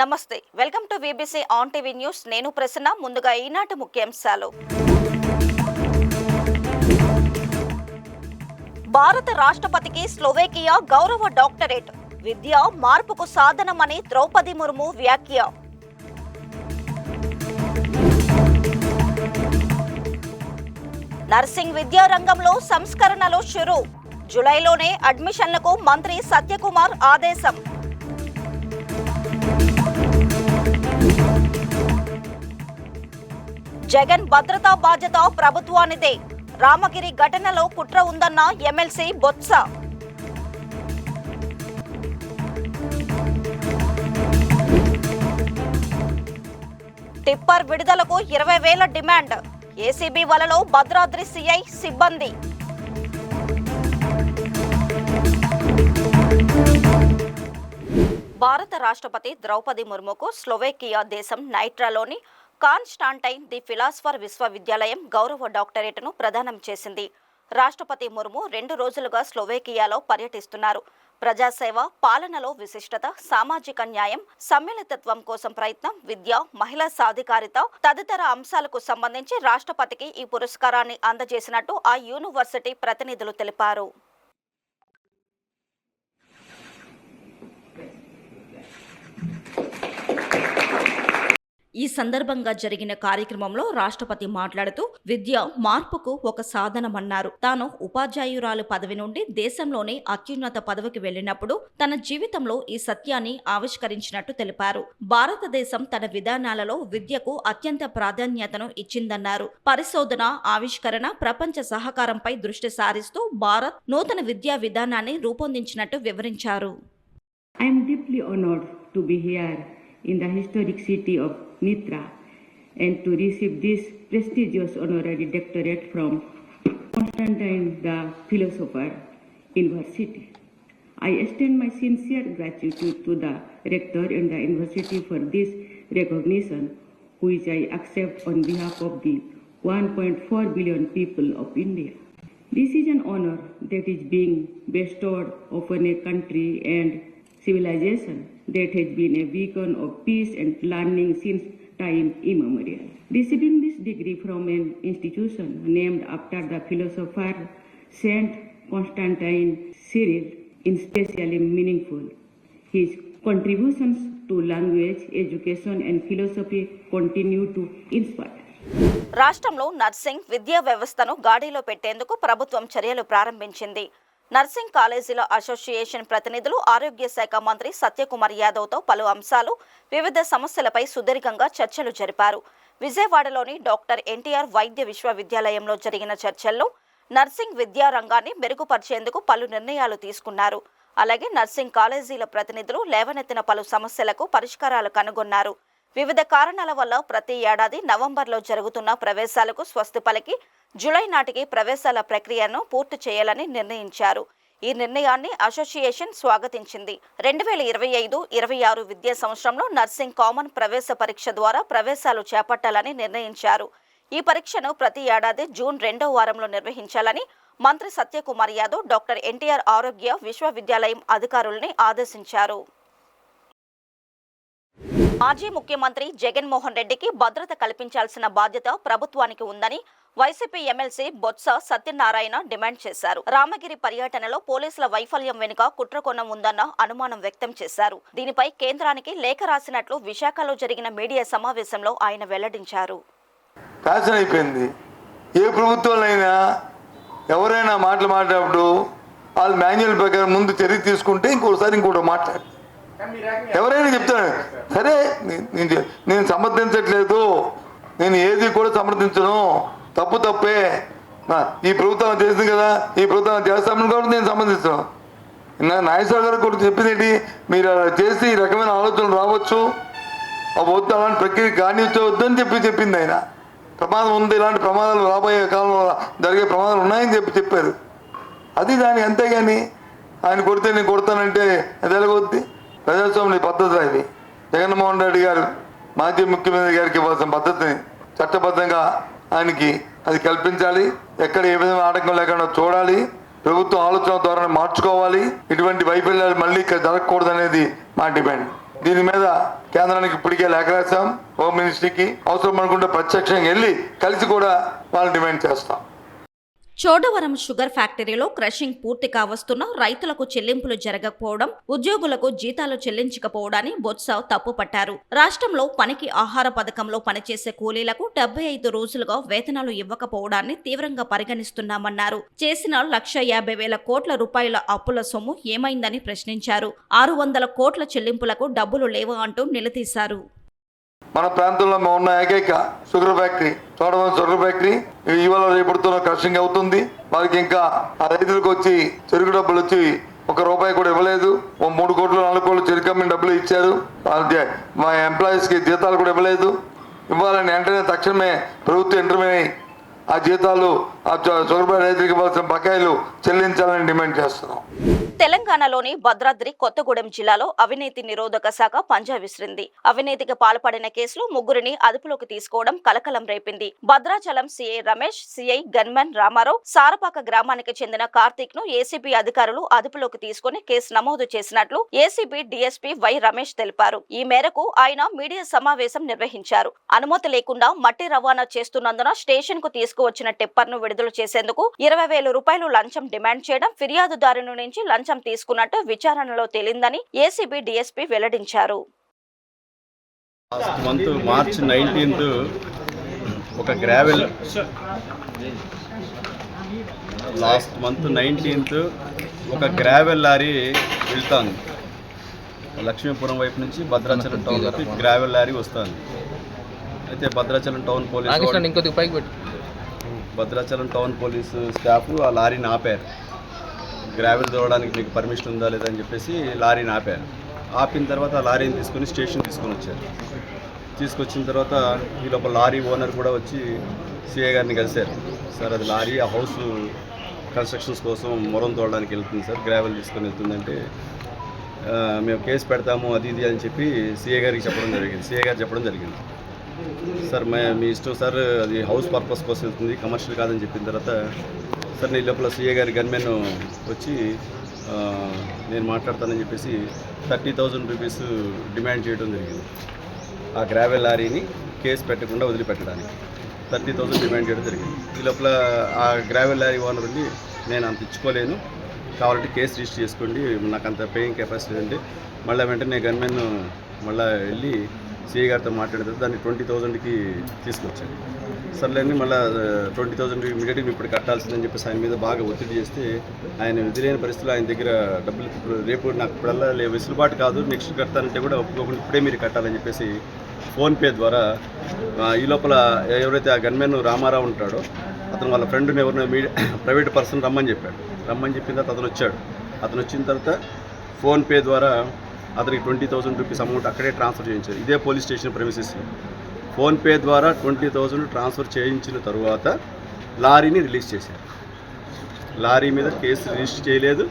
నమస్తే, welcome to VBC on TV news. నేను ప్రసన్న. ముందుగా ఈనాటి ముఖ్యాంశాలు. భారత రాష్ట్రపతికి స్లోవేకియా గౌరవ డాక్టరేట్. విద్య మార్పుకు సాధనమని ద్రౌపది ముర్ము వ్యాఖ్య. నర్సింగ్ విద్యా రంగంలో సంస్కరణలు షురూ. జూలైలోనే అడ్మిషన్లకు మంత్రి సత్యకుమార్ ఆదేశం. జగన్ భద్రతా బాధ్యత ప్రభుత్వానిదే. రామగిరి ఘటనలో కుట్ర ఉందన్న ఎమ్మెల్సీ బొత్స. టిప్పర్ విడుదలకు 20,000 డిమాండ్. ఏసీబీ వలలో భద్రాద్రి సిఐ సిబ్బంది. భారత రాష్ట్రపతి ద్రౌపది ముర్ముకు స్లోవేకియా దేశం నైట్రాలోని కాన్స్టాంటైన్ ది ఫిలాసఫర్ విశ్వవిద్యాలయం గౌరవ డాక్టరేట్ను ప్రదానం చేసింది. రాష్ట్రపతి ముర్ము 2 రోజులుగా స్లోవేకియాలో పర్యటిస్తున్నారు. ప్రజాసేవ, పాలనలో విశిష్టత, సామాజిక న్యాయం, సమ్మిళితత్వం కోసం ప్రయత్నం, విద్య, మహిళా సాధికారిత తదితర అంశాలకు సంబంధించి రాష్ట్రపతికి ఈ పురస్కారాన్ని అందజేసినట్టు ఆ యూనివర్సిటీ ప్రతినిధులు తెలిపారు. ఈ సందర్భంగా జరిగిన కార్యక్రమంలో రాష్ట్రపతి మాట్లాడుతూ విద్య మార్పుకు ఒక సాధనమన్నారు. తాను ఉపాధ్యాయురాలు పదవి నుండి దేశంలోనే అత్యున్నత పదవికి వెళ్లినప్పుడు తన జీవితంలో ఈ సత్యాన్ని ఆవిష్కరించినట్టు తెలిపారు. భారతదేశం తన విధానాలలో విద్యకు అత్యంత ప్రాధాన్యతను ఇచ్చిందన్నారు. పరిశోధన, ఆవిష్కరణ, ప్రపంచ సహకారంపై దృష్టి సారిస్తూ భారత్ నూతన విద్యా విధానాన్ని రూపొందించినట్టు వివరించారు. I am deeply honored to be here in the historic city of Nitra and to receive this prestigious honorary doctorate from Constantine the Philosopher University. I extend my sincere gratitude to the rector and the university for this recognition, which I accept on behalf of the 1.4 billion people of India. This is an honor that is being bestowed upon a country and civilization that has been a beacon of peace and learning since time immemorial. Receiving this degree from an institution named after the philosopher Saint Constantine Cyril is especially meaningful. His contributions to language, education and philosophy continue to inspire. రాష్ట్రంలో nursing విద్యా వ్యవస్థను గాడిలో పెట్టేందుకు ప్రభుత్వం చర్యలు ప్రారంభించింది. Nursing కాలేజీల association ప్రతినిధులు ఆరోగ్య శాఖ మంత్రి సత్యకుమార్ యాదవ్తో పలు అంశాలు, వివిధ సమస్యలపై సుదీర్ఘంగా చర్చలు జరిపారు. విజయవాడలోని డాక్టర్ ఎన్టీఆర్ వైద్య విశ్వవిద్యాలయంలో జరిగిన చర్చల్లో నర్సింగ్ విద్యా రంగాన్ని మెరుగుపరిచేందుకు పలు నిర్ణయాలు తీసుకున్నారు. అలాగే నర్సింగ్ కాలేజీల ప్రతినిధులు లేవనెత్తిన పలు సమస్యలకు పరిష్కారాలు కనుగొన్నారు. వివిధ కారణాల వల్ల ప్రతి ఏడాది నవంబర్లో జరుగుతున్న ప్రవేశాలకు స్వస్తి పలికి జూలై నాటికి ప్రవేశాల ప్రక్రియను పూర్తి చేయాలని నిర్ణయించారు. ఈ నిర్ణయాన్ని అసోసియేషన్ స్వాగతించింది. 2025-26 విద్యా సంవత్సరంలో నర్సింగ్ కామన్ ప్రవేశ పరీక్ష ద్వారా ప్రవేశాలు చేపట్టాలని నిర్ణయించారు. ఈ పరీక్షను ప్రతి ఏడాది జూన్ 2వ వారంలో నిర్వహించాలని మంత్రి సత్యకుమార్ యాదవ్ డాక్టర్ ఎన్టీఆర్ ఆరోగ్య విశ్వవిద్యాలయం అధికారుల్ని ఆదేశించారు. మాజీ ముఖ్యమంత్రి జగన్మోహన్ రెడ్డికి భద్రత కల్పించాల్సిన బాధ్యత ప్రభుత్వానికి ఉందని YCP MLC Botsa Satyanarayana demand చేశారు. రామగిరి పర్యటనలో పోలీసుల వైఫల్యం వెనుక కుట్రకోణం ఉందన్న అనుమానం వ్యక్తం చేశారు. దీనిపై కేంద్రానికి లేఖ రాసినట్లు విశాఖలో జరిగిన మీడియా సమావేశంలో ఆయన వెల్లడించారు. ఫ్యాషన్ అయిపోయింది. ఏ ప్రభుత్వాలైనా ఎవరైనా మాట్లాడేటప్పుడు వాళ్ళు మాన్యువల్ ప్రకారం ముందు చర్య తీసుకుంటే ఇంకోటి మాట్లాడు. ఎవరైనా చెప్తాను, సరే నేను సమర్థించట్లేదు, నేను ఏది కూడా సమర్థించను, తప్పే, ఈ ప్రభుత్వం చేసింది కదా, ఈ ప్రభుత్వం చేస్తామని కూడా నేను సమర్థిస్తాను. నాగేశ్వర గారు కూడా చెప్పింది ఏంటి, మీరు అలా చేసి ఈ రకమైన ఆలోచనలు రావచ్చు, వద్దు అలాంటి ప్రక్రియ కానివద్దు అని చెప్పింది ఆయన. ప్రమాదం ఉంది, ఇలాంటి ప్రమాదాలు రాబోయే కాలంలో జరిగే ప్రమాదాలు ఉన్నాయని చెప్పారు. అది దాని అంతేగాని ఆయన కొడితే నేను కొడతానంటే అది ఎలాగొద్ది? ప్రజాస్వామ్య పద్ధతి అది. జగన్మోహన్ రెడ్డి గారు మాజీ ముఖ్యమంత్రి గారికి ఇవ్వాల్సిన పద్ధతిని చట్టబద్ధంగా ఆయనకి అది కల్పించాలి. ఎక్కడ ఏ విధమైన ఆటంకం లేకుండా చూడాలి. ప్రభుత్వం ఆలోచన ద్వారా మార్చుకోవాలి. ఇటువంటి వైఫల్యాలు మళ్ళీ జరగకూడదనేది మా డిమాండ్. దీని మీద కేంద్రానికి ఇప్పటికే లేఖ రాశాం, హోమ్ మినిస్ట్రీకి. అవసరం అనుకుంటే ప్రత్యక్షంగా వెళ్ళి కలిసి కూడా వాళ్ళు డిమాండ్ చేస్తాం. చోడవరం షుగర్ ఫ్యాక్టరీలో క్రషింగ్ పూర్తి కావస్తున్నా రైతులకు చెల్లింపులు జరగకపోవడం, ఉద్యోగులకు జీతాలు చెల్లించకపోవడాన్ని బొత్స తప్పుపట్టారు. రాష్ట్రంలో పనికి ఆహార పథకంలో పనిచేసే కూలీలకు 75 రోజులుగా వేతనాలు ఇవ్వకపోవడాన్ని తీవ్రంగా పరిగణిస్తున్నామన్నారు. చేసిన 1,50,000 కోట్ల రూపాయల అప్పుల సొమ్ము ఏమైందని ప్రశ్నించారు. 600 కోట్ల చెల్లింపులకు డబ్బులు లేవా అంటూ నిలదీశారు. మన ప్రాంతంలో ఉన్న ఏకైక sugar factory Chodavaram sugar factory ఇవాళ రేపటితో క్రషింగ్ అవుతుంది. వారికి ఇంకా ఆ రైతులకు వచ్చి చెరుకు డబ్బులు వచ్చి ₹1 కూడా ఇవ్వలేదు. 3 కోట్లు 4 కోట్లు చెరుకు అమ్మిన డబ్బులు ఇచ్చారు. మా ఎంప్లాయీస్ కి జీతాలు కూడా ఇవ్వలేదు. ఇవ్వాలని వెంటనే తక్షణమే ప్రభుత్వం ఇంటర్వ్యూ ఆ జీతాలు ఆ షుగర్ ఫ్యాక్టరీ రైతులకు ఇవ్వాల్సిన బకాయిలు చెల్లించాలని డిమాండ్ చేస్తున్నాం. తెలంగాణలోని భద్రాద్రి కొత్తగూడెం జిల్లాలో అవినీతి నిరోధక శాఖ పంజా విసిరింది. అవినీతికి పాల్పడిన కేసులో 3 అదుపులోకి తీసుకోవడం కలకలం రేపింది. Bhadrachalam CI Ramesh, CI gunman Ramarao, Sarapaka గ్రామానికి చెందిన కార్తీక్ ను ఏసీబీ అధికారులు అదుపులోకి తీసుకుని కేసు నమోదు చేసినట్లు ఏసీబీ డీఎస్పీ వై రమేష్ తెలిపారు. ఈ మేరకు ఆయన మీడియా సమావేశం నిర్వహించారు. అనుమతి లేకుండా మట్టి రవాణా చేస్తున్నందున స్టేషన్ కు తీసుకువచ్చిన టిప్పర్ ను విడుదల చేసేందుకు 20,000 రూపాయలు లంచం డిమాండ్ చేయడం, ఫిర్యాదుదారుని నుంచి లంచం తీసుకున్నట్టు విచారణలో తేలిందని ఏసీబీ డీఎస్పీ వెల్లడించారు. మార్చి 19 ఒక గ్రావెల్ లాస్ట్ మంత్ 19 ఒక గ్రావెల్ లారీ వెళ్తాను. లక్ష్మీపురం వైపు నుంచి భద్రాచలం టౌన్లోకి గ్రావెల్ లారీ వస్తుంది. అయితే భద్రాచలం టౌన్ పోలీసు స్టాఫ్ ఆ లారీని ఆపారు. గ్రావెల్ తోవడానికి మీకు పర్మిషన్ ఉందా లేదా అని చెప్పేసి లారీని ఆపారు. ఆపిన తర్వాత ఆ లారీని తీసుకొని స్టేషన్ తీసుకొని వచ్చారు. తీసుకొచ్చిన తర్వాత ఈ లోపల లారీ ఓనర్ కూడా వచ్చి సిఐ గారిని కలిశారు. సార్ అది లారీ ఆ హౌస్ కన్స్ట్రక్షన్స్ కోసం మొరం తోడడానికి వెళ్తుంది సార్, గ్రావెల్ తీసుకొని వెళ్తుందంటే మేము కేసు పెడతాము అది ఇది అని చెప్పి సిఐ గారికి చెప్పడం జరిగింది. సార్ మీ ఇష్టం సార్, అది హౌస్ పర్పస్ కోసం వెళ్తుంది, కమర్షియల్ కాదని చెప్పిన తర్వాత సార్ ఈ లోపల సిఐ గారి గన్మెన్ వచ్చి నేను మాట్లాడతానని చెప్పేసి 30,000 రూపీస్ డిమాండ్ చేయడం జరిగింది. ఆ గ్రావెల్ లారీని కేసు పెట్టకుండా వదిలిపెట్టడానికి 30,000 డిమాండ్ చేయడం జరిగింది. ఈ లోపల ఆ గ్రావెల్ లారీ ఓనర్ ఉండి నేను అంత ఇచ్చుకోలేను, కావాలంటే కేసు రిజిస్టర్ చేసుకోండి, నాకు అంత పేయింగ్ కెపాసిటీ అంటే మళ్ళీ వెంటనే గన్మెన్ మళ్ళీ వెళ్ళి సిఐ గారితో మాట్లాడితే దాన్ని 20,000కి తీసుకొచ్చాను. సర్లేని మళ్ళీ 20,000 ఇమీడియట్గా ఇప్పుడు కట్టాల్సిందని చెప్పేసి ఆయన మీద బాగా ఒత్తిడి చేస్తే ఆయన విధిలేని పరిస్థితుల్లో ఆయన దగ్గర డబ్బులు రేపు నాకు ఇప్పుడల్లా వెసులుబాటు కాదు, నెక్స్ట్ కడతానంటే కూడా ఒప్పుకోకుండా ఇప్పుడే మీరు కట్టాలని చెప్పేసి ఫోన్పే ద్వారా ఈ లోపల ఎవరైతే ఆ గన్మెన్ రామారావు ఉంటాడో అతను వాళ్ళ ఫ్రెండ్ని ఎవరినో ప్రైవేట్ పర్సన్ రమ్మని చెప్పిన తర్వాత అతను వచ్చాడు. అతను వచ్చిన తర్వాత ఫోన్పే ద్వారా అతనికి 20,000 రూపీస్ అమౌంట్ అక్కడే ట్రాన్స్ఫర్ చేయించారు. ఇదే పోలీస్ స్టేషన్ ప్రెమిసెస్లో ఫోన్పే ద్వారా 20,000 ట్రాన్స్ఫర్ చేయించిన తర్వాత లారీని రిలీజ్ చేశారు. లారీ మీద కేసు రిజిస్టర్ చేయలేదు,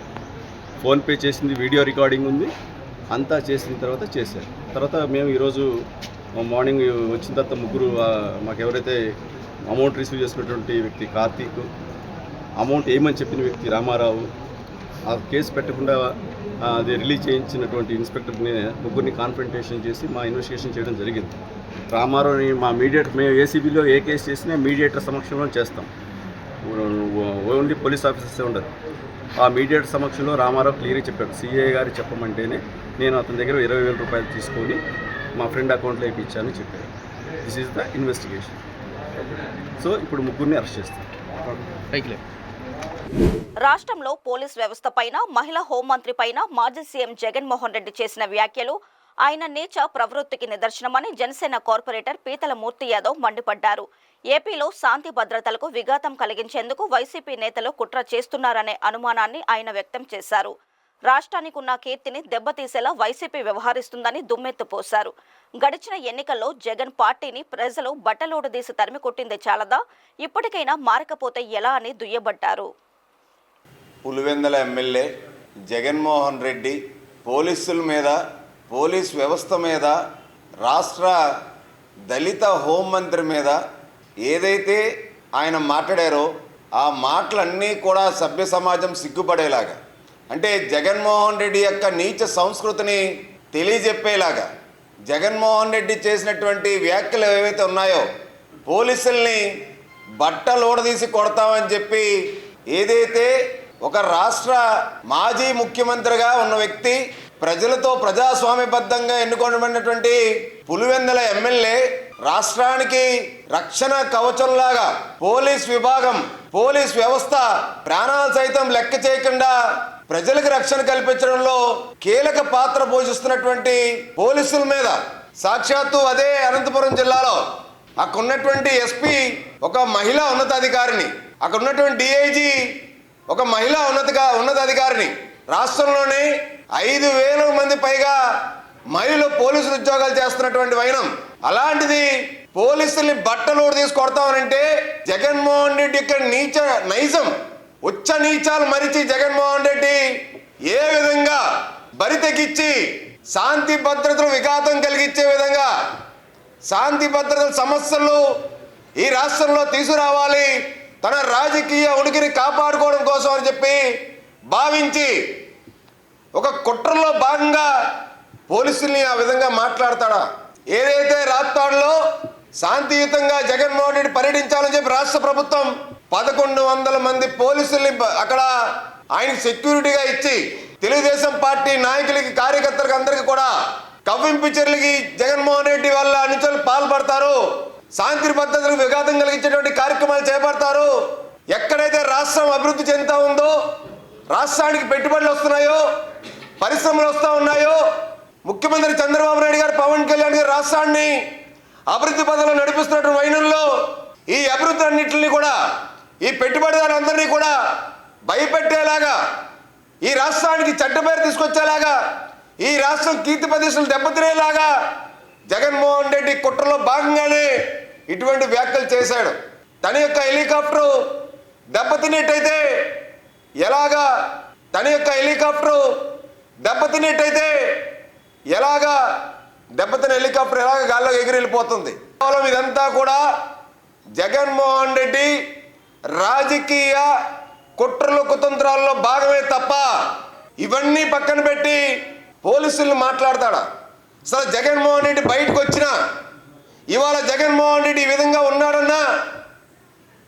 ఫోన్పే చేసింది వీడియో రికార్డింగ్ ఉంది, అంతా చేసిన తర్వాత చేశారు. తర్వాత మేము ఈరోజు మార్నింగ్ వచ్చిన తర్వాత ముగ్గురు మాకు ఎవరైతే అమౌంట్ రిసీవ్ చేసినటువంటి వ్యక్తి కార్తీక్, అమౌంట్ ఏమని చెప్పిన వ్యక్తి రామారావు, ఆ కేసు పెట్టకుండా అది రిలీజ్ చేయించినటువంటి ఇన్స్పెక్టర్ని ముగ్గురిని కాన్ఫ్రంటేషన్ చేసి మా ఇన్వెస్టిగేషన్ చేయడం జరిగింది. రామారావుని మా మేము ఏసీబీలో ఏ కేసు చేసినా మీడియేటర్ సమక్షంలో చేస్తాం, ఓన్లీ పోలీస్ ఆఫీసర్సే ఉండదు. ఆ మీడియేటర్ సమక్షంలో రామారావు క్లియర్గా చెప్పాడు, సిఐ గారు చెప్పమంటేనే నేను అతని దగ్గర 20,000 రూపాయలు తీసుకొని మా ఫ్రెండ్ అకౌంట్లో వేయించానని చెప్పాడు. This is the investigation. So ఇప్పుడు ముగ్గురిని అరెస్ట్ చేస్తాం. రాష్ట్రంలో పోలీస్ వ్యవస్థ పైన, మహిళా హోంమంత్రి పైన మాజీ సీఎం జగన్మోహన్ రెడ్డి చేసిన వ్యాఖ్యలు ఆయన నీచ ప్రవృత్తికి నిదర్శనమని జనసేన కార్పొరేటర్ పీతల మూర్తి యాదవ్ మండిపడ్డారు. ఏపీలో శాంతి భద్రతలకు విఘాతం కలిగించేందుకు వైసీపీ నేతలు కుట్ర చేస్తున్నారనే అనుమానాన్ని ఆయన వ్యక్తం చేశారు. రాష్ట్రానికి ఉన్న కీర్తిని దెబ్బతీసేలా వైసీపీ వ్యవహరిస్తుందని దుమ్మెత్తుపోశారు. గడిచిన ఎన్నికల్లో జగన్ పార్టీని ప్రజలు బట్టలోడదీసి తరిమి కొట్టిందే చాలదా, ఇప్పటికైనా మారకపోతే ఎలా అని దుయ్యబట్టారు. పులివెందుల ఎమ్మెల్యే జగన్మోహన్ రెడ్డి పోలీసుల మీద, పోలీస్ వ్యవస్థ మీద, రాష్ట్ర దళిత హోంమంత్రి మీద ఏదైతే ఆయన మాట్లాడారో ఆ మాటలన్నీ కూడా సభ్య సమాజం సిగ్గుపడేలాగా, అంటే జగన్మోహన్ రెడ్డి యొక్క నీచ సంస్కృతిని తెలియజెప్పేలాగా జగన్మోహన్ రెడ్డి చేసినటువంటి వ్యాఖ్యలు ఏవైతే ఉన్నాయో, పోలీసుల్ని బట్టలోడదీసి కొడతామని చెప్పి ఏదైతే ఒక రాష్ట్ర మాజీ ముఖ్యమంత్రిగా ఉన్న వ్యక్తి, ప్రజలతో ప్రజాస్వామ్యబద్ధంగా ఎన్నుకోబడినటువంటి పులివెందుల ఎమ్మెల్యే రాష్ట్రానికి రక్షణ కవచంలాగా పోలీస్ విభాగం, పోలీస్ వ్యవస్థ ప్రాణాలు సైతం లెక్క చేయకుండా ప్రజలకు రక్షణ కల్పించడంలో కీలక పాత్ర పోషిస్తున్నటువంటి పోలీసుల మీద సాక్షాత్తు అదే అనంతపురం జిల్లాలో అక్కడ ఉన్నటువంటి ఎస్పీ ఒక మహిళా ఉన్నతాధికారిని, అక్కడ ఉన్నటువంటి డిఐజీ ఒక మహిళా ఉన్నతాధికారిని, రాష్ట్రంలోనే 5,000 మంది పైగా మహిళలు పోలీసులు ఉద్యోగాలు చేస్తున్నటువంటి వైనం, అలాంటిది పోలీసుల్ని బట్టలోడు తీసి కొడతామనంటే జగన్మోహన్ రెడ్డి యొక్క నైజం ఉచ్చ నీచాలు మరిచి జగన్మోహన్ రెడ్డి ఏ విధంగా బరి తెగించి శాంతి భద్రతలు విఘాతం కలిగించే విధంగా శాంతి భద్రతల సమస్యలు ఈ రాష్ట్రంలో తీసుకురావాలి, తన రాజకీయ ఉనికిని కాపాడుకోవడం కోసం అని చెప్పి భావించి ఒక కుట్రలో భాగంగా పోలీసుల్ని ఆ విధంగా మాట్లాడతాడా? ఏదైతే రాప్తాడులో శాంతియుతంగా జగన్మోహన్ రెడ్డి పర్యటించాలని చెప్పి రాష్ట్ర ప్రభుత్వం 1,100 మంది పోలీసుల్ని అక్కడ ఆయన సెక్యూరిటీగా ఇచ్చి తెలుగుదేశం పార్టీ నాయకులకి, కార్యకర్తలకు అందరికీ కూడా కవ్వింపు చర్యలకి జగన్మోహన్ రెడ్డి వల్ల అనుచరులు పాల్పడతారు, శాంతి భద్రతలకు విఘాతం కలిగించేటువంటి కార్యక్రమాలు చేపడతారు. ఎక్కడైతే రాష్ట్రం అభివృద్ధి చెందుతా ఉందో, రాష్ట్రానికి పెట్టుబడులు వస్తున్నాయో, పరిశ్రమలు వస్తూ ఉన్నాయో, ముఖ్యమంత్రి చంద్రబాబు నాయుడు గారు, పవన్ కళ్యాణ్ గారు రాష్ట్రాన్ని అభివృద్ధి పథంలో నడిపిస్తున్నటువంటి వైనంలో ఈ అభివృద్ధి అన్నింటినీ కూడా, ఈ పెట్టుబడిదారులందరినీ కూడా భయపెట్టేలాగా, ఈ రాష్ట్రానికి చెడ్డ పేరు తీసుకొచ్చేలాగా, ఈ రాష్ట్రం కీర్తి ప్రతిష్టలు దెబ్బతినేలాగా జగన్మోహన్ రెడ్డి కుట్రలో భాగంగానే ఇటువంటి వ్యాఖ్యలు చేశాడు. తన యొక్క హెలికాప్టరు దెబ్బతిన్నట్టయితే ఎలాగా, తన యొక్క హెలికాప్టరు దెబ్బతిన్నట్టయితే ఎలాగా, దెబ్బతిన్న హెలికాప్టర్ ఎలాగ గాల్లో ఎగిరెళ్ళిపోతుంది. కేవలం ఇదంతా కూడా జగన్మోహన్ రెడ్డి రాజకీయ కుట్రలు కుతంత్రాల్లో భాగమే తప్ప ఇవన్నీ పక్కన పెట్టి పోలీసులు మాట్లాడతాడా? అసలు జగన్మోహన్ రెడ్డి బయటకు వచ్చినా, ఇవాళ జగన్మోహన్ రెడ్డి ఈ విధంగా ఉన్నాడన్నా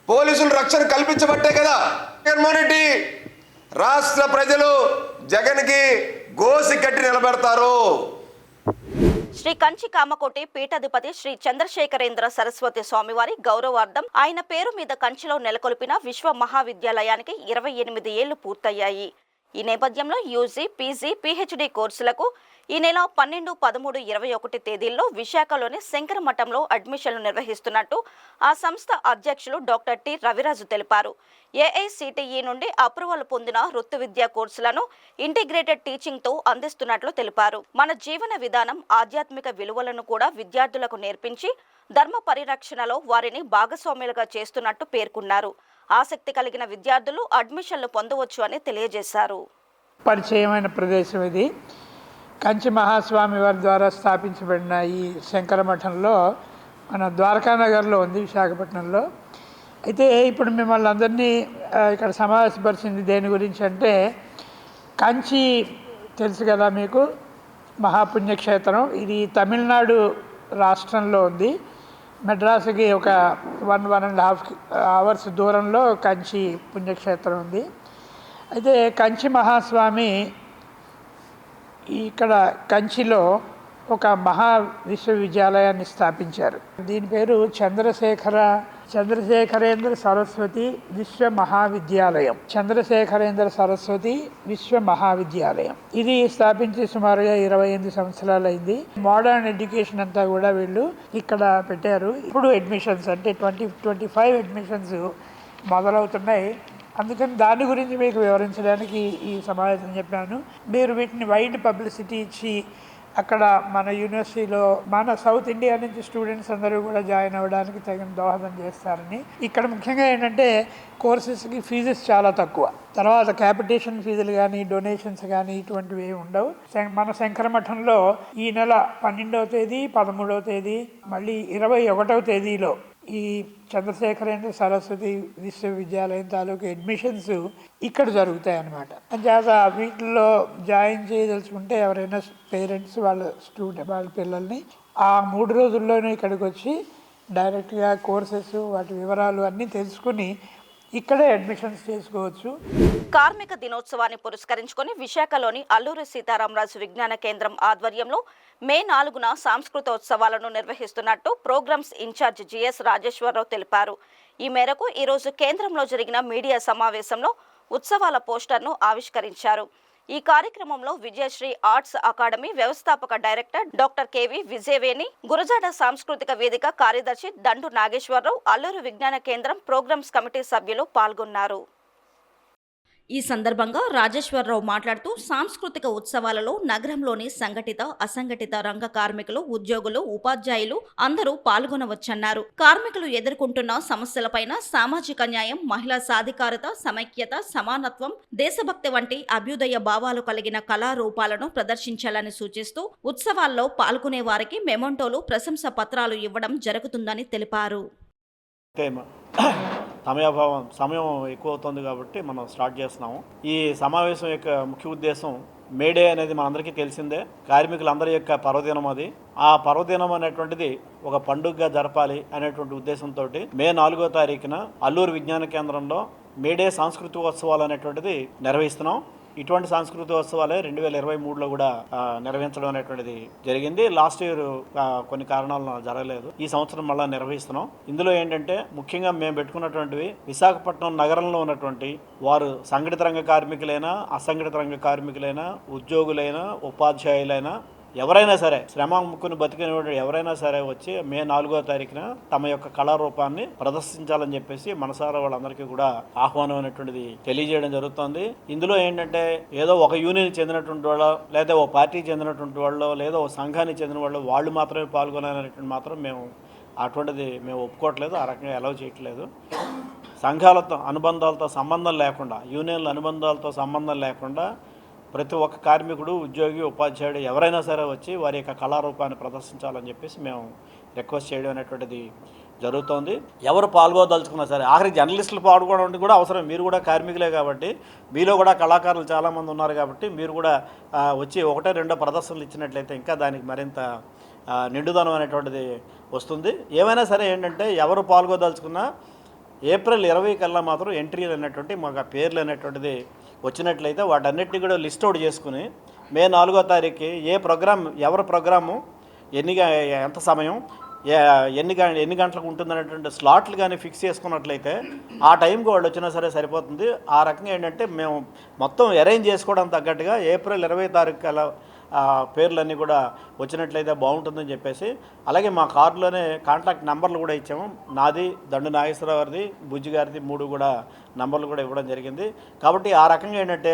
పోలీసులు రక్షణ కల్పించబట్టే కదా. జగన్మోహన్ రెడ్డి రాష్ట్ర ప్రజలు జగన్కి గోసి కట్టి నిలబెడతారు. శ్రీ కంచి కామకోటి పీఠాధిపతి శ్రీ చంద్రశేఖరేంద్ర సరస్వతి స్వామివారి గౌరవార్థం ఆయన పేరు మీద కంచిలో నెలకొల్పిన విశ్వ మహావిద్యాలయానికి 28 ఏళ్లు పూర్తయ్యాయి. ఈ నేపథ్యంలో యూజీ, పీజీ, పీహెచ్డీ కోర్సులకు ఈ నెల 12, 13, 21 తేదీల్లో విశాఖలోని శంకరమఠంలో అడ్మిషన్లు నిర్వహిస్తున్నట్టు ఆ సంస్థ అధ్యక్షులు డాక్టర్ టి రవిరాజు తెలిపారు. ఏఐసిటిఈ నుండి అప్రూవల్ పొందిన వృత్తి విద్యా కోర్సులను ఇంటిగ్రేటెడ్ టీచింగ్తో అందిస్తున్నట్లు తెలిపారు. మన జీవన విధానం, ఆధ్యాత్మిక విలువలను కూడా విద్యార్థులకు నేర్పించి ధర్మ పరిరక్షణలో వారిని భాగస్వాములుగా చేస్తున్నట్టు పేర్కొన్నారు. ఆసక్తి కలిగిన విద్యార్థులు అడ్మిషన్లు పొందవచ్చు అని తెలియజేశారు. పరిచయమైన ప్రదేశం ఇది. కంచి మహాస్వామి వారి ద్వారా స్థాపించబడిన ఈ శంకరమఠంలో మన ద్వారకానగర్లో ఉంది, విశాఖపట్నంలో. అయితే ఇప్పుడు మిమ్మల్ని అందరినీ ఇక్కడ సమావేశపరిచింది దేని గురించి అంటే, కంచి తెలుసు కదా మీకు, మహాపుణ్యక్షేత్రం. ఇది తమిళనాడు రాష్ట్రంలో ఉంది. మెడ్రాస్కి ఒక 1.5 అవర్స్ దూరంలో కంచి పుణ్యక్షేత్రం ఉంది. అయితే కంచి మహాస్వామి ఇక్కడ కంచిలో ఒక మహా విశ్వవిద్యాలయాన్ని స్థాపించారు. దీని పేరు చంద్రశేఖరేంద్ర సరస్వతి విశ్వ మహావిద్యాలయం. చంద్రశేఖరేంద్ర సరస్వతి విశ్వ మహావిద్యాలయం ఇది స్థాపించి సుమారుగా 28 సంవత్సరాలు అయింది. మోడర్న్ ఎడ్యుకేషన్ అంతా కూడా వీళ్ళు ఇక్కడ పెట్టారు. ఇప్పుడు అడ్మిషన్స్ అంటే 2025 అడ్మిషన్స్ మొదలవుతున్నాయి. అందుకని దాని గురించి మీకు వివరించడానికి ఈ సమావేశం చెప్పాను. మీరు వీటిని వైడ్ పబ్లిసిటీ ఇచ్చి అక్కడ మన యూనివర్సిటీలో మన సౌత్ ఇండియా నుంచి స్టూడెంట్స్ అందరూ కూడా జాయిన్ అవ్వడానికి తగిన దోహదం చేస్తారని. ఇక్కడ ముఖ్యంగా ఏంటంటే కోర్సెస్కి ఫీజెస్ చాలా తక్కువ. తర్వాత క్యాపిటేషన్ ఫీజులు కానీ, డొనేషన్స్ కానీ ఇటువంటివి ఏమి ఉండవు. మన శంకరమఠంలో ఈ నెల 12వ తేదీ, 13వ తేదీ, మళ్ళీ 21వ తేదీలో ఈ చంద్రశేఖరేంద్ర సరస్వతి విశ్వవిద్యాలయం తాలూకు అడ్మిషన్స్ ఇక్కడ జరుగుతాయి అన్నమాట. అంచేత వీటిల్లో జాయిన్ చేయదలుచుకుంటే ఎవరైనా పేరెంట్స్ వాళ్ళ పిల్లల్ని ఆ 3 రోజుల్లోనే ఇక్కడికి వచ్చి డైరెక్ట్గా కోర్సెస్ వాటి వివరాలు అన్నీ తెలుసుకుని ఇక్కడే అడ్మిషన్స్ చేసుకోవచ్చు. కార్మిక దినోత్సవాన్ని పురస్కరించుకొని విశాఖలోని అల్లూరి సీతారామరాజు విజ్ఞాన కేంద్రం ఆధ్వర్యంలో మే 4న సాంస్కృతోత్సవాలను నిర్వహిస్తున్నట్టు ప్రోగ్రామ్స్ ఇన్ఛార్జ్ జిఎస్ రాజేశ్వరరావు తెలిపారు. ఈ మేరకు ఈరోజు కేంద్రంలో జరిగిన మీడియా సమావేశంలో ఉత్సవాల పోస్టర్ను ఆవిష్కరించారు. ఈ కార్యక్రమంలో విజయశ్రీ ఆర్ట్స్ అకాడమీ వ్యవస్థాపక director doctor KV Vijayaveni, Gurajada సాంస్కృతిక వేదిక కార్యదర్శి దండు నాగేశ్వరరావు, అల్లూరు విజ్ఞాన కేంద్రం ప్రోగ్రామ్స్ కమిటీ సభ్యులు పాల్గొన్నారు. ఈ సందర్భంగా రాజేశ్వరరావు మాట్లాడుతూ సాంస్కృతిక ఉత్సవాలలో నగరంలోని సంఘటిత, అసంఘటిత రంగ కార్మికులు, ఉద్యోగులు, ఉపాధ్యాయులు అందరూ పాల్గొనవచ్చన్నారు. కార్మికులు ఎదుర్కొంటున్న సమస్యలపైన సామాజిక న్యాయం, మహిళా సాధికారత, సమైక్యత, సమానత్వం, దేశభక్తి వంటి అభ్యుదయ భావాలు కలిగిన కళారూపాలను ప్రదర్శించాలని సూచిస్తూ ఉత్సవాల్లో పాల్గొనే వారికి మెమొంటోలు, ప్రశంస పత్రాలు ఇవ్వడం జరుగుతుందని తెలిపారు. సమయం ఎక్కువ అవుతుంది కాబట్టి మనం స్టార్ట్ చేస్తున్నాము. ఈ సమావేశం యొక్క ముఖ్య ఉద్దేశం మేడే అనేది మనందరికీ తెలిసిందే. కార్మికులందరి యొక్క పర్వదినం అది. ఆ పర్వదినం అనేటువంటిది ఒక పండుగగా జరపాలి అనేటువంటి ఉద్దేశంతో మే 4వ తారీఖున అల్లూరు విజ్ఞాన కేంద్రంలో మేడే సాంస్కృతికోత్సవాలు అనేటువంటిది నిర్వహిస్తున్నాం. ఇటువంటి సాంస్కృతికోత్సవాలే 2023లో కూడా నిర్వహించడం అనేటువంటిది జరిగింది. లాస్ట్ ఇయర్ కొన్ని కారణాలను జరగలేదు. ఈ సంవత్సరం మళ్ళీ నిర్వహిస్తున్నాం. ఇందులో ఏంటంటే ముఖ్యంగా మేము పెట్టుకున్నటువంటివి విశాఖపట్నం నగరంలో ఉన్నటువంటి వారు సంఘటిత రంగ కార్మికులైనా, అసంఘటిత రంగ కార్మికులైనా, ఉద్యోగులైనా, ఉపాధ్యాయులైనా ఎవరైనా సరే, శ్రమ అమ్ముకుని బతికిన ఎవరైనా సరే వచ్చి మే 4వ తారీఖున తమ యొక్క కళారూపాన్ని ప్రదర్శించాలని చెప్పేసి మనసారా వాళ్ళందరికీ కూడా ఆహ్వానం అనేటువంటిది తెలియజేయడం జరుగుతుంది. ఇందులో ఏంటంటే ఏదో ఒక యూనియన్ చెందినటువంటి వాళ్ళు, లేదా ఓ పార్టీకి చెందినటువంటి వాళ్ళు, లేదా ఓ సంఘానికి చెందిన వాళ్ళు మాత్రమే పాల్గొనాలనేటువంటి మాత్రం అటువంటిది మేము ఒప్పుకోవట్లేదు. ఆ రకంగా అలౌ చేయట్లేదు. సంఘాలతో అనుబంధాలతో సంబంధం లేకుండా, యూనియన్ల అనుబంధాలతో సంబంధం లేకుండా ప్రతి ఒక్క కార్మికుడు, ఉద్యోగి, ఉపాధ్యాయుడు ఎవరైనా సరే వచ్చి వారి యొక్క కళారూపాన్ని ప్రదర్శించాలని చెప్పేసి మేము రిక్వెస్ట్ చేయడం అనేటువంటిది జరుగుతోంది. ఎవరు పాల్గొదలుచుకున్నా సరే, ఆఖరికి జర్నలిస్టులు పాల్గొనడం కూడా అవసరం. మీరు కూడా కార్మికులే కాబట్టి, మీలో కూడా కళాకారులు చాలామంది ఉన్నారు కాబట్టి మీరు కూడా వచ్చి 1-2 ప్రదర్శనలు ఇచ్చినట్లయితే ఇంకా దానికి మరింత నిండుదనం అనేటువంటిది వస్తుంది. ఏమైనా సరే ఏంటంటే ఎవరు పాల్గొదలుచుకున్నా ఏప్రిల్ 20 కల్లా మాత్రం ఎంట్రీలు అనేటువంటి మాకు ఆ పేర్లు అనేటువంటిది వచ్చినట్లయితే వాటన్నిటిని కూడా లిస్ట్ అవుట్ చేసుకుని మే 4వ తారీఖుకి ఏ ప్రోగ్రామ్, ఎవరి ప్రోగ్రాము, ఎంత సమయం, ఎన్ని గంటలకు ఉంటుందనేటువంటి స్లాట్లు కానీ ఫిక్స్ చేసుకున్నట్లయితే ఆ టైంకి వాళ్ళు వచ్చినా సరే సరిపోతుంది. ఆ రకంగా ఏంటంటే మేము మొత్తం అరేంజ్ చేసుకోవడం తగ్గట్టుగా ఏప్రిల్ 20 తారీఖు కల్లా పేర్లన్నీ కూడా వచ్చినట్లయితే బాగుంటుందని చెప్పేసి, అలాగే మా కార్డులోనే కాంటాక్ట్ నెంబర్లు కూడా ఇచ్చాము. నాది, దండు నాగేశ్వరరావు గారిది, బుజ్జి గారిది 3 కూడా నంబర్లు కూడా ఇవ్వడం జరిగింది. కాబట్టి ఆ రకంగా ఏంటంటే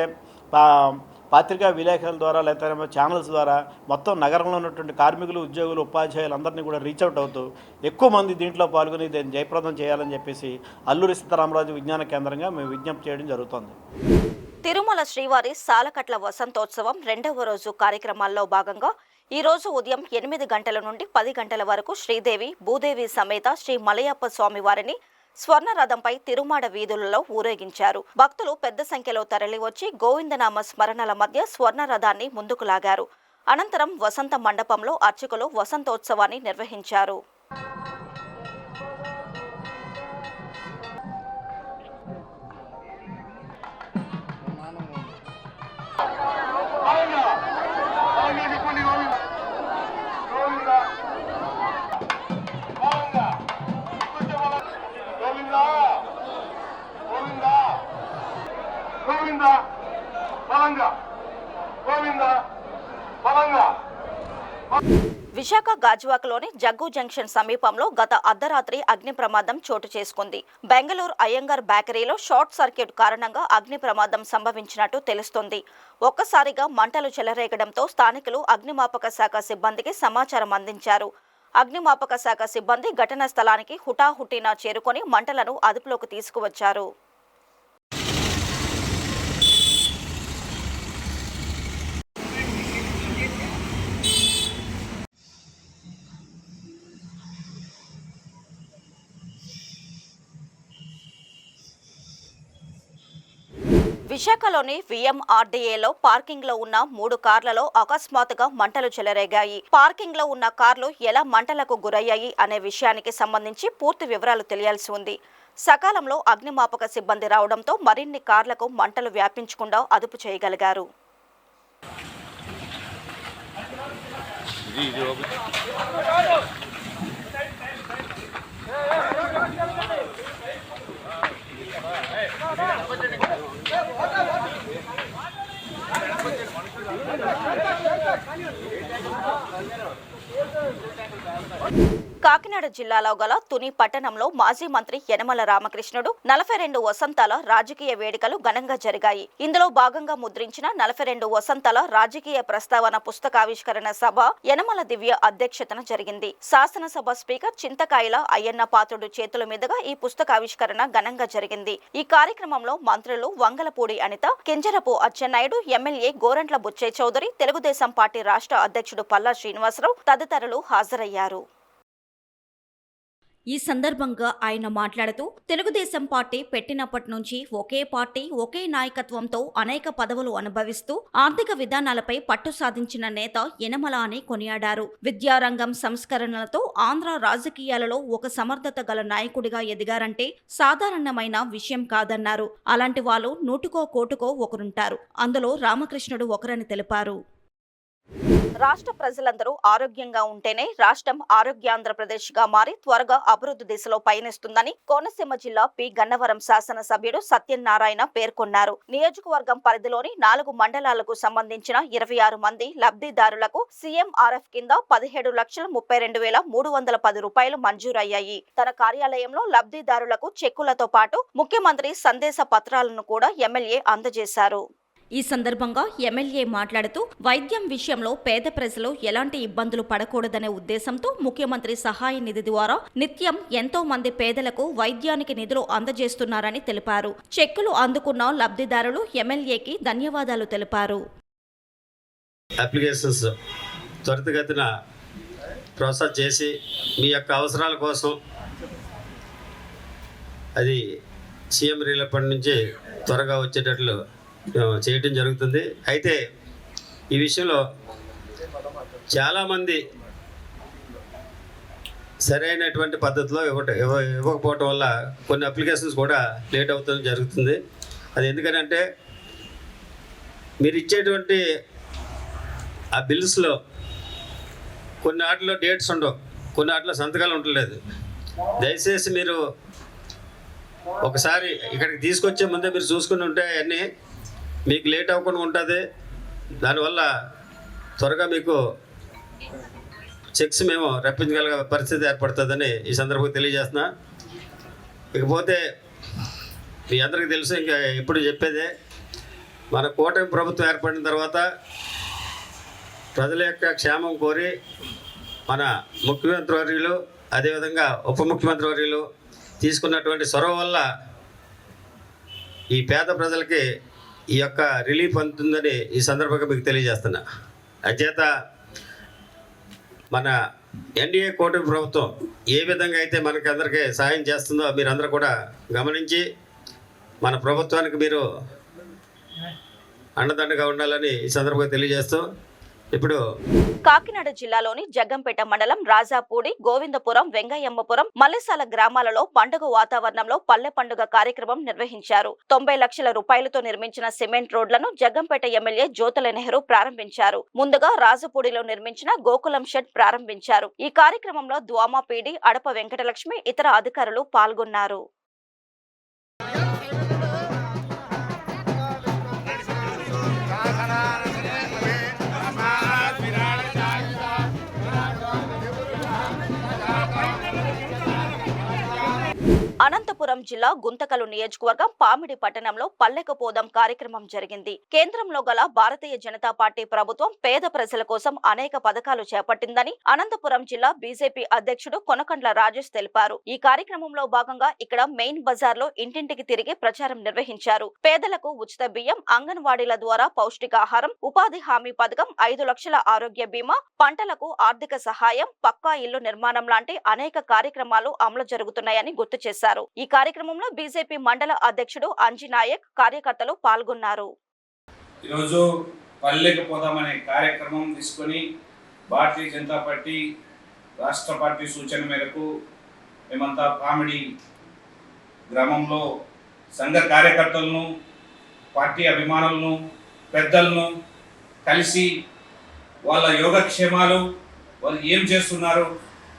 పత్రికా విలేకరుల ద్వారా లేదా ఛానల్స్ ద్వారా మొత్తం నగరంలో ఉన్నటువంటి కార్మికులు, ఉద్యోగులు, ఉపాధ్యాయులు అందరినీ కూడా రీచ్ అవుట్ అవుతూ ఎక్కువ మంది దీంట్లో పాల్గొని దీన్ని జయప్రదం చేయాలని చెప్పేసి అల్లూరి సీతారామరాజు విజ్ఞాన కేంద్రంగా మేము విజ్ఞప్తి చేయడం జరుగుతుంది. తిరుమల శ్రీవారి సాలకట్ల వసంతోత్సవం 2వ రోజు కార్యక్రమాల్లో భాగంగా ఈ రోజు ఉదయం 8 గంటల నుండి 10 గంటల వరకు శ్రీదేవి, భూదేవి సమేత శ్రీ మలయప్ప స్వామి వారిని స్వర్ణ రథంపై తిరుమాడ వీధులలో ఊరేగించారు. భక్తులు పెద్ద సంఖ్యలో తరలివచ్చి గోవిందనామ స్మరణల మధ్య స్వర్ణ రథాన్ని ముందుకు లాగారు. అనంతరం వసంత మండపంలో అర్చకులు వసంతోత్సవాన్ని నిర్వహించారు. విశాఖ గాజువాకలోని జగ్గు జంక్షన్ సమీపంలో గత అర్ధరాత్రి అగ్ని ప్రమాదం చోటు చేసుకుంది. బెంగళూరు అయ్యంగార్ బేకరీలో షార్ట్ సర్క్యూట్ కారణంగా అగ్ని ప్రమాదం సంభవించినట్టు తెలుస్తోంది. ఒక్కసారిగా మంటలు చెలరేగడంతో స్థానికులు అగ్నిమాపక శాఖ సిబ్బందికి సమాచారం అందించారు. అగ్నిమాపక శాఖ సిబ్బంది ఘటనా స్థలానికి హుటాహుటిన చేరుకొని మంటలను అదుపులోకి తీసుకువచ్చారు. విశాఖలోని VMRDAలో పార్కింగ్ లో ఉన్న 3 కార్లలో అకస్మాత్తుగా మంటలు చెలరేగాయి. పార్కింగ్ లో ఉన్న కార్లు ఎలా మంటలకు గురయ్యాయి అనే విషయానికి సంబంధించి పూర్తి వివరాలు తెలియాల్సి ఉంది. సకాలంలో అగ్నిమాపక సిబ్బంది రావడంతో మరిన్ని కార్లకు మంటలు వ్యాపించకుండా అదుపు చేయగలిగారు. కాకినాడ జిల్లాలో గల తుని పట్టణంలో మాజీ మంత్రి యనమల రామకృష్ణుడు 42 వసంతాల రాజకీయ వేడుకలు ఘనంగా జరిగాయి. ఇందులో భాగంగా ముద్రించిన 42 వసంతాల రాజకీయ ప్రస్తావన పుస్తకావిష్కరణ సభ యనమల దివ్య అధ్యక్షతన జరిగింది. శాసనసభ స్పీకర్ చింతకాయల అయ్యన్న పాత్రుడు చేతుల మీదుగా ఈ పుస్తకావిష్కరణ ఘనంగా జరిగింది. ఈ కార్యక్రమంలో మంత్రులు వంగలపూడి అనిత, కింజరపు అచ్చెన్నాయుడు, ఎమ్మెల్యే గోరంట్ల బుచ్చయ్య చౌదరి, తెలుగుదేశం పార్టీ రాష్ట్ర అధ్యక్షుడు పల్లా శ్రీనివాసరావు తదితరులు హాజరయ్యారు. ఈ సందర్భంగా ఆయన మాట్లాడుతూ తెలుగుదేశం పార్టీ పెట్టినప్పటి నుంచి ఒకే పార్టీ ఒకే నాయకత్వంతో అనేక పదవులు అనుభవిస్తూ ఆర్థిక విధానాలపై పట్టు సాధించిన నేత యనమల అని కొనియాడారు. విద్యారంగం సంస్కరణలతో ఆంధ్ర రాజకీయాలలో ఒక సమర్థత గల నాయకుడిగా ఎదిగారంటే సాధారణమైన విషయం కాదన్నారు. అలాంటి వాళ్ళు నూటుకో కోటుకో ఒకరుంటారు. అందులో రామకృష్ణుడు ఒకరని తెలిపారు. రాష్ట్ర ప్రజలందరూ ఆరోగ్యంగా ఉంటేనే రాష్ట్రం ఆరోగ్యాంధ్రప్రదేశ్గా మారి త్వరగా అభివృద్ధి దిశలో పయనిస్తుందని కోనసీమ జిల్లా పి గన్నవరం శాసనసభ్యుడు సత్యనారాయణ పేర్కొన్నారు. నియోజకవర్గం పరిధిలోని 4 మండలాలకు సంబంధించిన 26 మంది లబ్ధిదారులకు CMRF కింద 17,32,310 రూపాయలు మంజూరయ్యాయి. తన కార్యాలయంలో లబ్ధిదారులకు చెక్కులతో పాటు ముఖ్యమంత్రి సందేశ పత్రాలను కూడా ఎమ్మెల్యే అందజేశారు. ఈ సందర్భంగా ఎమ్మెల్యే మాట్లాడుతూ వైద్యం విషయంలో పేద ప్రజలు ఎలాంటి ఇబ్బందులు పడకూడదనే ఉద్దేశంతో ముఖ్యమంత్రి సహాయ నిధి ద్వారా నిత్యం ఎంతో మంది పేదలకు వైద్యానికి నిధులు అందజేస్తున్నారని తెలిపారు. చెక్కులు అందుకున్న లబ్ధిదారులు ఎమ్మెల్యేకి ధన్యవాదాలు తెలిపారు. అప్లికేషన్స్ త్వరితగతిన ప్రాసెస్ చేసి మీ యొక్క అవసరాల కోసం అది సీఎం రిలీఫ్ ఫండ్ నుంచి త్వరగా వచ్చేటట్లు చేయటం జరుగుతుంది. అయితే ఈ విషయంలో చాలామంది సరైనటువంటి పద్ధతిలో ఇవ్వకపోవటం వల్ల కొన్ని అప్లికేషన్స్ కూడా లేట్ అవుతాం జరుగుతుంది. అది ఎందుకనంటే మీరు ఇచ్చేటువంటి ఆ బిల్స్లో కొన్ని వాటిలో డేట్స్ ఉండవు, కొన్ని వాటిలో సంతకాలు ఉండలేదు. దయచేసి మీరు ఒకసారి ఇక్కడికి తీసుకొచ్చే ముందే మీరు చూసుకుని ఉంటే అన్నీ మీకు లేట్ అవ్వకుండా ఉంటుంది. దానివల్ల త్వరగా మీకు చెక్స్ మేము రప్పించగల పరిస్థితి ఏర్పడుతుందని ఈ సందర్భంగా తెలియజేస్తున్నా. ఇకపోతే మీ అందరికీ తెలుసు, ఇంకా ఎప్పుడు చెప్పేదే, మన కూటమి ప్రభుత్వం ఏర్పడిన తర్వాత ప్రజల యొక్క క్షేమం కోరి మన ముఖ్యమంత్రి వర్యులు అదేవిధంగా ఉప ముఖ్యమంత్రి వర్యులు తీసుకున్నటువంటి చొరవ వల్ల ఈ పేద ప్రజలకి ఈ యొక్క రిలీఫ్ అందుతుందని ఈ సందర్భంగా మీకు తెలియజేస్తున్నా. అచేత మన ఎన్డీఏ కూటమి ప్రభుత్వం ఏ విధంగా అయితే మనకి అందరికీ సహాయం చేస్తుందో మీరందరూ కూడా గమనించి మన ప్రభుత్వానికి మీరు అండదండగా ఉండాలని ఈ సందర్భంగా తెలియజేస్తూ ఇప్పుడు కాకినాడ జిల్లాలోని జగ్గంపేట మండలం రాజాపూడి, గోవిందపురం, వెంగయ్యమ్మపురం, మల్లెసాల గ్రామాలలో పండుగ వాతావరణంలో పల్లె పండుగ కార్యక్రమం నిర్వహించారు. 90 లక్షల రూపాయలతో నిర్మించిన సిమెంట్ రోడ్లను జగ్గంపేట ఎమ్మెల్యే జ్యోతుల నెహ్రూ ప్రారంభించారు. ముందుగా రాజపూడిలో నిర్మించిన గోకులం షెడ్ ప్రారంభించారు. ఈ కార్యక్రమంలో ద్వామా పీడి, అడప వెంకటలక్ష్మి, ఇతర అధికారులు పాల్గొన్నారు. అనంతపురం జిల్లా గుంతకల్ నియోజకవర్గం పామిడి పట్టణంలో పల్లెకు పోదాం కార్యక్రమం జరిగింది. కేంద్రంలో గల భారతీయ జనతా పార్టీ ప్రభుత్వం పేద ప్రజల కోసం అనేక పథకాలు చేపట్టిందని అనంతపురం జిల్లా బీజేపీ అధ్యక్షుడు కొనకండ్ల రాజేష్ తెలిపారు. ఈ కార్యక్రమంలో భాగంగా ఇక్కడ మెయిన్ బజార్ లో ఇంటింటికి తిరిగి ప్రచారం నిర్వహించారు. పేదలకు ఉచిత బియ్యం, అంగన్వాడీల ద్వారా పౌష్టికాహారం, ఉపాధి హామీ పథకం, 5 లక్షల ఆరోగ్య బీమా, పంటలకు ఆర్థిక సహాయం, పక్కా ఇల్లు నిర్మాణం లాంటి అనేక కార్యక్రమాలు అమలు జరుగుతున్నాయని గుర్తు చేశారు. నిర్వహించారు. ఈ కార్యక్రమంలో బీజేపీ మండల అధ్యక్షుడు అంజి నాయక్, కార్యకర్తలు పాల్గొన్నారు. ఈరోజు పల్లెకి పోదామనే కార్యక్రమం తీసుకొని భారతీయ జనతా పార్టీ రాష్ట్ర పార్టీ సూచన మేరకు మేమంతా పామిడి గ్రామంలో సంఘ కార్యకర్తలను, పార్టీ అభిమానులను, పెద్దలను కలిసి వాళ్ళ యోగక్షేమాలు, వాళ్ళు ఏం చేస్తున్నారు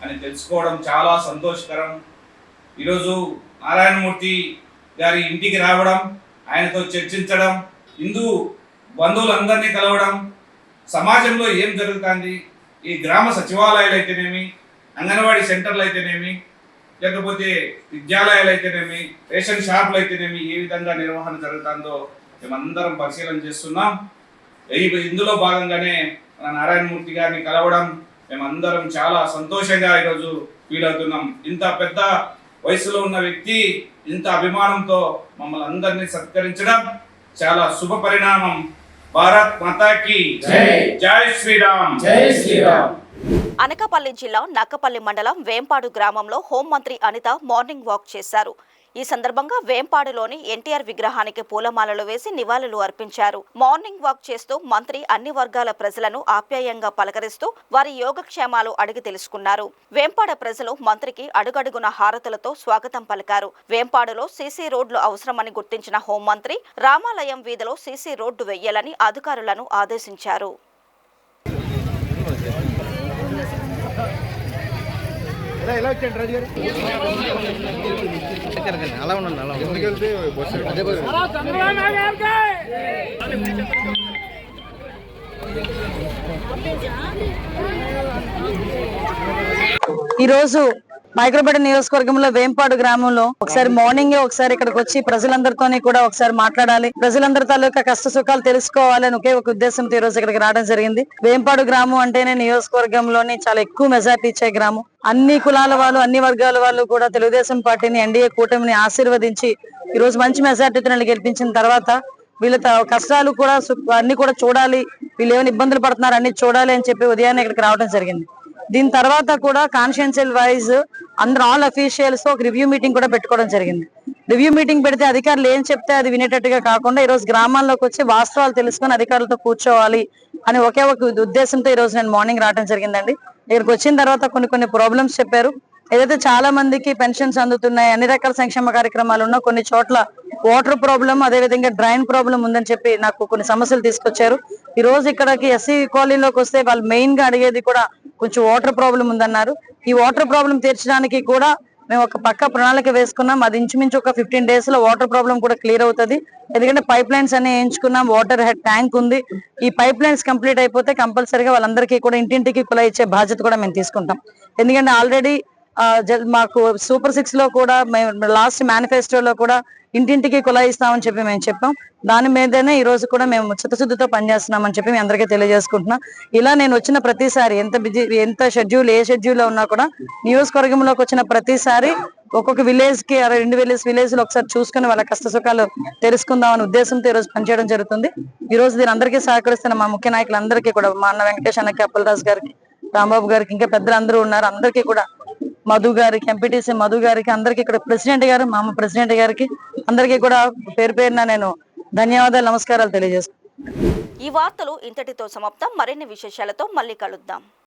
అని తెలుసుకోవడం చాలా సంతోషకరం. ఈరోజు నారాయణమూర్తి గారి ఇంటికి రావడం, ఆయనతో చర్చించడం, హిందూ బంధువులందరినీ కలవడం, సమాజంలో ఏం జరుగుతుంది, ఈ గ్రామ సచివాలయాలు అయితేనేమి, అంగన్వాడీ సెంటర్లు అయితేనేమి, లేకపోతే విద్యాలయాలు అయితేనేమి, రేషన్ షాపులు అయితేనేమి, ఏ విధంగా నిర్వహణ జరుగుతుందో మేమందరం పరిశీలన చేస్తున్నాం. ఇందులో భాగంగానే మన నారాయణమూర్తి గారిని కలవడం మేమందరం చాలా సంతోషంగా ఈరోజు ఫీల్ అవుతున్నాం. ఇంత పెద్ద వయసులో ఉన్న వ్యక్తి ఇంత అభిమానంతో మమ్మల్ని అందరినీ సత్కరించడం చాలా శుభ పరిణామం. భారత్ మాతాకి జై, జై శ్రీరామ్, జై శ్రీరామ్. అనకాపల్లి జిల్లా నక్కపల్లి మండలం వేంపాడు గ్రామంలో హోంమంత్రి అనిత మార్నింగ్ వాక్ చేశారు. ఈ సందర్భంగా వేంపాడులోని ఎన్టీఆర్ విగ్రహానికి పూలమాలలు వేసి నివాళులు అర్పించారు. మార్నింగ్ వాక్ చేస్తూ మంత్రి అన్ని వర్గాల ప్రజలను ఆప్యాయంగా పలకరిస్తూ వారి యోగక్షేమాలు అడిగి తెలుసుకున్నారు. వేంపాడ ప్రజలు మంత్రికి అడుగడుగున హారతులతో స్వాగతం పలికారు. వేంపాడులో సీసీ రోడ్లు అవసరమని గుర్తించిన హోంమంత్రి రామాలయం వీధిలో సీసీ రోడ్డు వెయ్యాలని అధికారులను ఆదేశించారు. ఈరోజు మైక్రోపేట నియోజకవర్గంలో వేంపాడు గ్రామంలో ఒకసారి మార్నింగ్ ఒకసారి ఇక్కడికి వచ్చి ప్రజలందరితోని కూడా ఒకసారి మాట్లాడాలి, ప్రజలందరి తాలూకా కష్ట సుఖాలు తెలుసుకోవాలని ఒకే ఒక ఉద్దేశంతో ఈ రోజు ఇక్కడికి రావడం జరిగింది. వేంపాడు గ్రామం అంటేనే నియోజకవర్గంలోని చాలా ఎక్కువ మెజార్టీ ఇచ్చే గ్రామం. అన్ని కులాల వాళ్ళు, అన్ని వర్గాల వాళ్ళు కూడా తెలుగుదేశం పార్టీని, ఎన్డీఏ కూటమిని ఆశీర్వదించి ఈ రోజు మంచి మెజార్టీతో గెలిపించిన తర్వాత వీళ్ళ కష్టాలు కూడా అన్ని కూడా చూడాలి, వీళ్ళు ఏమైనా ఇబ్బందులు పడుతున్నారు అన్ని చూడాలి అని చెప్పి ఉదయాన్నే ఇక్కడికి రావడం జరిగింది. దీని తర్వాత కూడా కాన్స్టిట్యుయెన్షియల్ వైజ్ అందరూ ఆల్ అఫీషియల్స్ ఒక రివ్యూ మీటింగ్ కూడా పెట్టుకోవడం జరిగింది. రివ్యూ మీటింగ్ పెడితే అధికారులు ఏం చెప్తే అది వినేటట్టుగా కాకుండా ఈ రోజు గ్రామాల్లోకి వచ్చి వాస్తవాలు తెలుసుకొని అధికారులతో కూర్చోవాలి అని ఒకే ఒక ఉద్దేశంతో ఈ రోజు నేను మార్నింగ్ రావడం జరిగిందండి. ఇక్కడికి వచ్చిన తర్వాత కొన్ని ప్రాబ్లమ్స్ చెప్పారు. ఏదైతే చాలా మందికి పెన్షన్స్ అందుతున్నాయి, అన్ని రకాల సంక్షేమ కార్యక్రమాలు ఉన్నా కొన్ని చోట్ల వాటర్ ప్రాబ్లం, అదేవిధంగా డ్రైన్ ప్రాబ్లం ఉందని చెప్పి నాకు కొన్ని సమస్యలు తీసుకొచ్చారు. ఈ రోజు ఇక్కడికి ఎస్సీ కాలనీలోకి వస్తే వాళ్ళు మెయిన్ గా అడిగేది కూడా కొంచెం వాటర్ ప్రాబ్లం ఉందన్నారు. ఈ వాటర్ ప్రాబ్లం తీర్చడానికి కూడా మేము ఒక పక్క ప్రణాళిక వేసుకున్నాం. అది ఇంచుమించు ఒక 15 days లో వాటర్ ప్రాబ్లం కూడా క్లియర్ అవుతుంది. ఎందుకంటే పైప్ లైన్స్ అన్ని వేయించుకున్నాం, వాటర్ హెడ్ ట్యాంక్ ఉంది. ఈ పైప్ లైన్స్ కంప్లీట్ అయిపోతే కంపల్సరీగా వాళ్ళందరికీ కూడా ఇంటింటికి కుళాయి ఇచ్చే బాధ్యత కూడా మేము తీసుకుంటాం. ఎందుకంటే ఆల్రెడీ మాకు సూపర్ 6 లో కూడా మేము లాస్ట్ మేనిఫెస్టోలో కూడా ఇంటింటికి కుళాయి ఇస్తామని చెప్పి మేము చెప్పాం. దాని మీదనే ఈ రోజు కూడా మేము చిత్తశుద్ధితో పనిచేస్తున్నామని చెప్పి మీ అందరికీ తెలియజేసుకుంటున్నాం. ఇలా నేను వచ్చిన ప్రతిసారి ఎంత షెడ్యూల్, ఏ షెడ్యూల్ లో ఉన్నా కూడా నియోజకవర్గంలోకి వచ్చిన ప్రతిసారి ఒక్కొక్క విలేజ్ కి 2 విలేజ్ లో ఒకసారి చూసుకుని వాళ్ళ కష్ట సుఖాలు తెలుసుకుందాం అనే ఉద్దేశంతో ఈ రోజు పనిచేయడం జరుగుతుంది. ఈ రోజు దీని అందరికీ సహకరిస్తున్న మా ముఖ్య నాయకులందరికీ కూడా, మా అన్న వెంకటేష్ అన్నకి, అప్పలరాజు గారికి, రాంబాబు గారికి, ఇంకా పెద్దలందరూ ఉన్నారు, అందరికీ కూడా, మధు గారికి, ఎంపీటీసీ మధు గారికి, అందరికీ ఇక్కడ ప్రెసిడెంట్ గారు, మా అమ్మ ప్రెసిడెంట్ గారికి అందరికీ కూడా పేరు పేరున నేను ధన్యవాదాలు, నమస్కారాలు తెలియజేస్తాను. ఈ వార్తలు ఇంతటితో సమాప్తం. మరిన్ని విశేషాలతో మళ్ళీ కలుద్దాం.